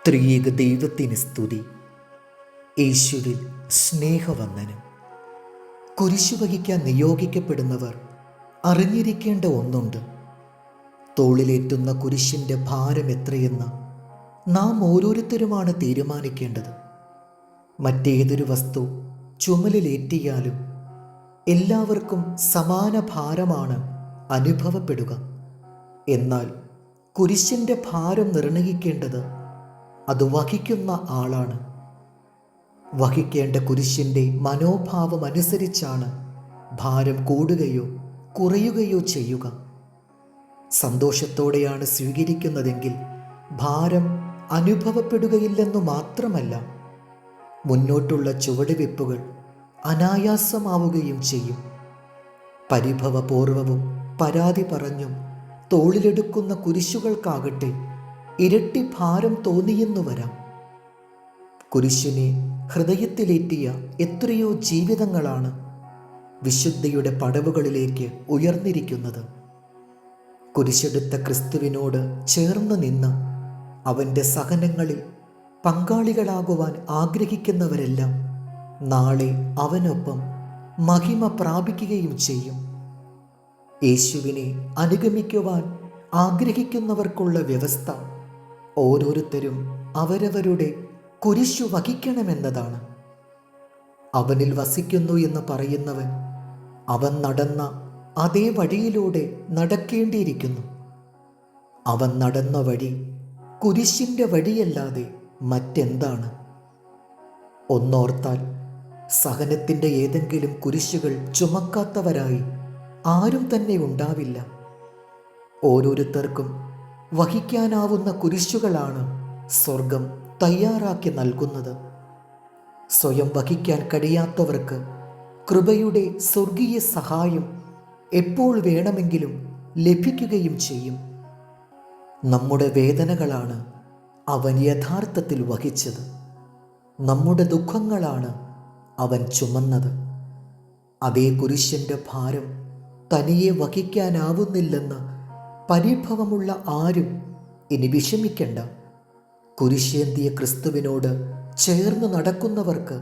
ത്രിയേക ദൈവത്തിന് സ്തുതി. യേശുവിൽ സ്നേഹവന്ദനം. കുരിശു വഹിക്കാൻ നിയോഗിക്കപ്പെടുന്നവർ അറിഞ്ഞിരിക്കേണ്ട ഒന്നുണ്ട്. തോളിലേറ്റുന്ന കുരിശിൻ്റെ ഭാരം എത്രയെന്ന് നാം ഓരോരുത്തരുമാണ് തീരുമാനിക്കേണ്ടത്. മറ്റേതൊരു വസ്തു ചുമലിലേറ്റിയാലും എല്ലാവർക്കും സമാന ഭാരമാണ് അനുഭവപ്പെടുക. എന്നാൽ കുരിശിൻ്റെ ഭാരം നിർണയിക്കേണ്ടത് അത് വഹിക്കുന്ന ആളാണ്. വഹിക്കേണ്ട കുരിശിൻ്റെ മനോഭാവം അനുസരിച്ചാണ് ഭാരം കൂടുകയോ കുറയുകയോ ചെയ്യുക. സന്തോഷത്തോടെയാണ് സ്വീകരിക്കുന്നതെങ്കിൽ ഭാരം അനുഭവപ്പെടുകയില്ലെന്നു മാത്രമല്ല, മുന്നോട്ടുള്ള ചുവടുവെപ്പുകൾ അനായാസമാവുകയും ചെയ്യും. പരിഭവപൂർവവും പരാതി പറഞ്ഞും തോളിലെടുക്കുന്ന കുരിശുകൾക്കാകട്ടെ ഇരട്ടി ഭാരം തോന്നിയെന്നു വരാം. കുരിശിനെ ഹൃദയത്തിലേറ്റിയ എത്രയോ ജീവിതങ്ങളാണ് വിശുദ്ധിയുടെ പടവുകളിലേക്ക് ഉയർന്നിരിക്കുന്നത്. കുരിശെടുത്ത ക്രിസ്തുവിനോട് ചേർന്ന് നിന്ന് അവൻ്റെ സഹനങ്ങളിൽ പങ്കാളികളാകുവാൻ ആഗ്രഹിക്കുന്നവരെല്ലാം നാളെ അവനൊപ്പം മഹിമ പ്രാപിക്കുകയും ചെയ്യും. യേശുവിനെ അനുഗമിക്കുവാൻ ആഗ്രഹിക്കുന്നവർക്കുള്ള വ്യവസ്ഥ ഓരോരുത്തരും അവരവരുടെ കുരിശു വഹിക്കണമെന്നതാണ്. അവനിൽ വസിക്കുന്നു എന്ന് പറയുന്നവൻ അവൻ നടന്ന അതേ വഴിയിലൂടെ നടക്കേണ്ടിയിരിക്കുന്നു. അവൻ നടന്ന വഴി കുരിശിൻ്റെ വഴിയല്ലാതെ മറ്റെന്താണ്? ഒന്നോർത്താൽ സഹനത്തിൻ്റെ ഏതെങ്കിലും കുരിശുകൾ ചുമക്കാത്തവരായി ആരും തന്നെ ഉണ്ടാവില്ല. ഓരോരുത്തർക്കും വഹിക്കാനാവുന്ന കുരിശുകളാണ് സ്വർഗം തയ്യാറാക്കി നൽകുന്നത്. സ്വയം വഹിക്കാൻ കഴിയാത്തവർക്ക് കൃപയുടെ സ്വർഗീയ സഹായം എപ്പോൾ വേണമെങ്കിലും ലഭിക്കുകയും ചെയ്യും. നമ്മുടെ വേദനകളാണ് അവൻ യഥാർത്ഥത്തിൽ വഹിച്ചത്. നമ്മുടെ ദുഃഖങ്ങളാണ് അവൻ ചുമന്നത്. അതേ കുരിശിൻ്റെ ഭാരം തനിയെ വഹിക്കാനാവുന്നില്ലെന്ന് പരിഭവമുള്ള ആരും ഇനി വിഷമിക്കണ്ട. കുരിശേന്തിയ ക്രിസ്തുവിനോട് ചേർന്ന് നടക്കുന്നവർക്ക്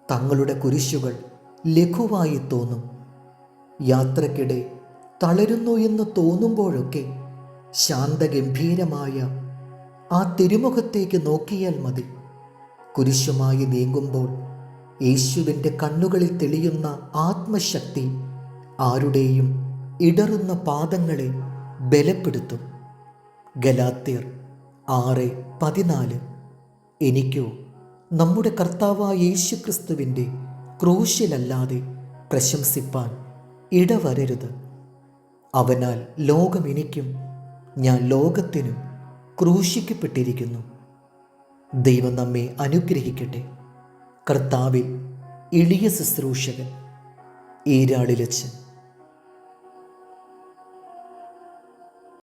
തങ്ങളുടെ കുരിശുകൾ ലഘുവായി തോന്നും. യാത്രക്കിടെ തളരുന്നു എന്ന് തോന്നുമ്പോഴൊക്കെ ശാന്തഗംഭീരമായ ആ തിരുമുഖത്തേക്ക് നോക്കിയാൽ മതി. കുരിശുമായി നീങ്ങുമ്പോൾ യേശുവിൻ്റെ കണ്ണുകളിൽ തെളിയുന്ന ആത്മശക്തി ആരുടെയും ഇടറുന്ന പാദങ്ങളെ ബലപ്പെടുത്തും. ഗലാത്യർ 6:14. എനിക്കോ നമ്മുടെ കർത്താവായ യേശു ക്രിസ്തുവിൻ്റെ ക്രൂശിലല്ലാതെ പ്രശംസിപ്പാൻ ഇടവരരുത്. അവനാൽ ലോകം എനിക്കും ഞാൻ ലോകത്തിനും ക്രൂശിക്കപ്പെട്ടിരിക്കുന്നു. ദൈവം നമ്മെ അനുഗ്രഹിക്കട്ടെ. കർത്താവിൽ എളിയ ശുശ്രൂഷകൻ ഈരാളിലച്ചൻ.